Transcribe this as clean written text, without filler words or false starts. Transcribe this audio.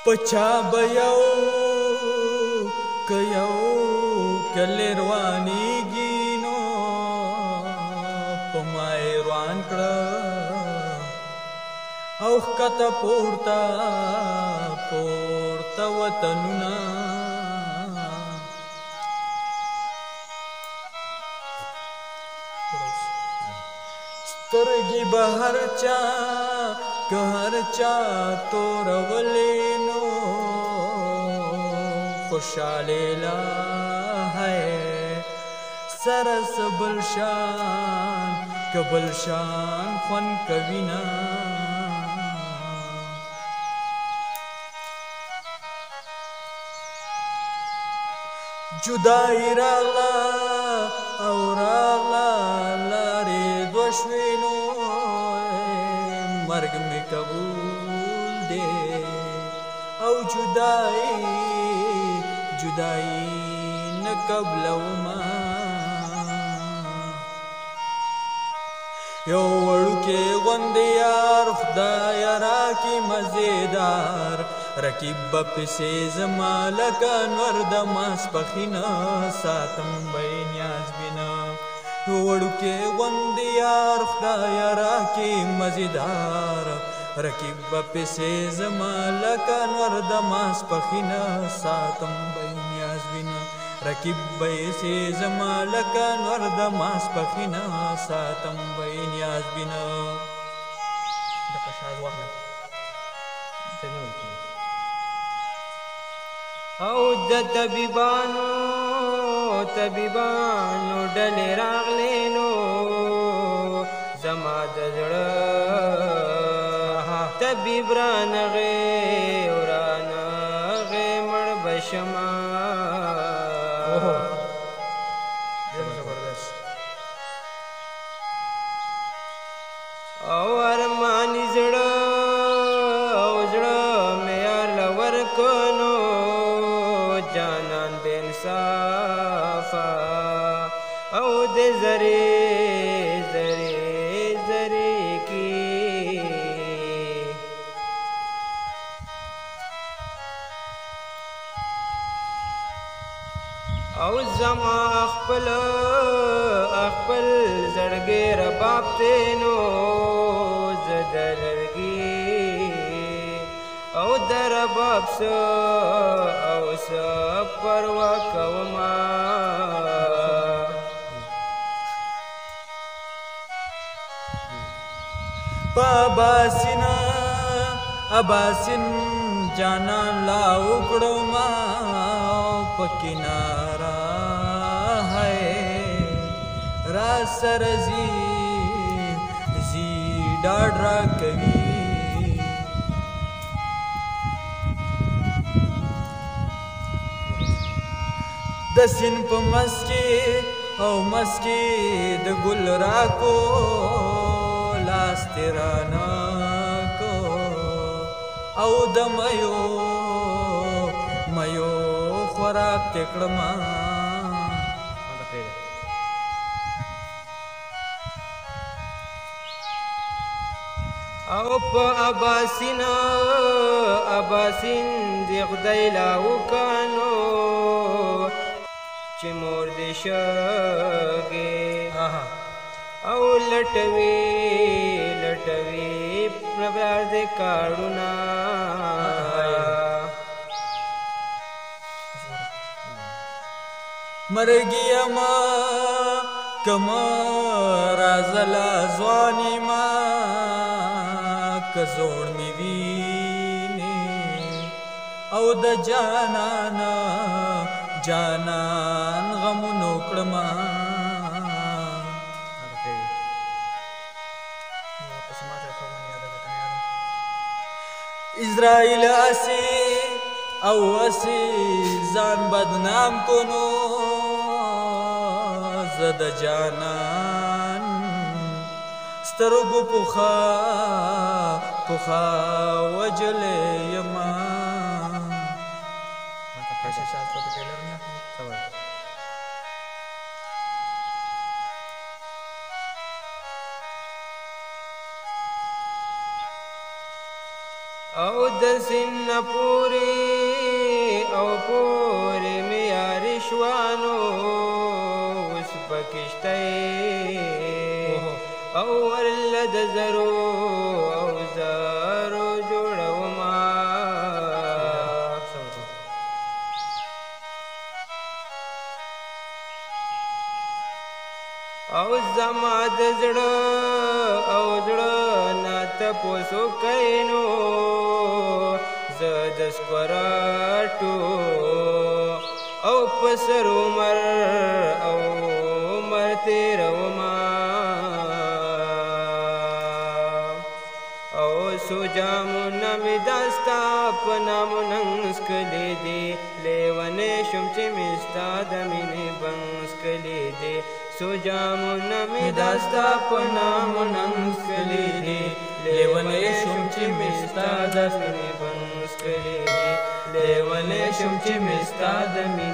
پچا بیاو کيو کلی روانیږي نو په مای روان کړه او ښکته پورته وطنونه سترګې به هر چا که هر چا تورولې نو خوشحالې لا ہے سرس بلشان که بلشان خوند کوي نه جدائی راغلا او راغلا لارې دوه شوې نو مرګ مې قبول دی او جدائی نه قبلومه یو وړوکی غوندې یار خدایه راکړي مزېدار رقیب به پسې زما لکه انور د ماسپښینه ساتم به یې نیاز بینه یو وړوکی غوندې یار خدایه راکړي مزېدار رقیب به پسې زما لکه انور د ماسپښینه ساتم به یې نیاز بینه رقیب به یې زما لکه انور د ماسپښینه ساتم به یې نیاز بینه او د طبیبانو ډلې راغلې نو زما د زړه طبیب رانغې مړ به شمه او ارمانی زړه مې یار له ورکو جانان بے انصافا او دے زری کی او زما خپل زړګی رباب تینو زدلرګي او در رباب او پروا کوما اباسین جانان لا وکړو ما په کنارا ہے را سرزی ډاډ را کوي د سین په مسکې د ګل راکو لاس تیرانا کو او د میو خوراک تکړما او په اباسین دی خدای لا وکانو چې مور دې شګې او لټوي پربار دې کاړونا مرګیا ما کما رازلا ځواني ما کزوړ می ویني او د جانان غمونو کړما اسرائیل اسی ځان بدنام کونو زد جانان سترګو پوخا وجلې یما او د سن پوری او پوری میاری شوانو اوس پکشته او ورل د زرو او زارو جوړوما او زما د زړه او زړه نه تپوسو کینو زه د سکوراټو او پسر عمر او عمر تیروما او سوجامونه مې داستا په نامو ننګسکلې دي لیونی شوم چې مې ستا د مینې بنګسکلې دي سوجامونه مې داستا په نامو ننګسکلې دي لیونی شوم چې مې ستا د مینې بنګسکلې دي لیونی شوم چې مې ستا د مینې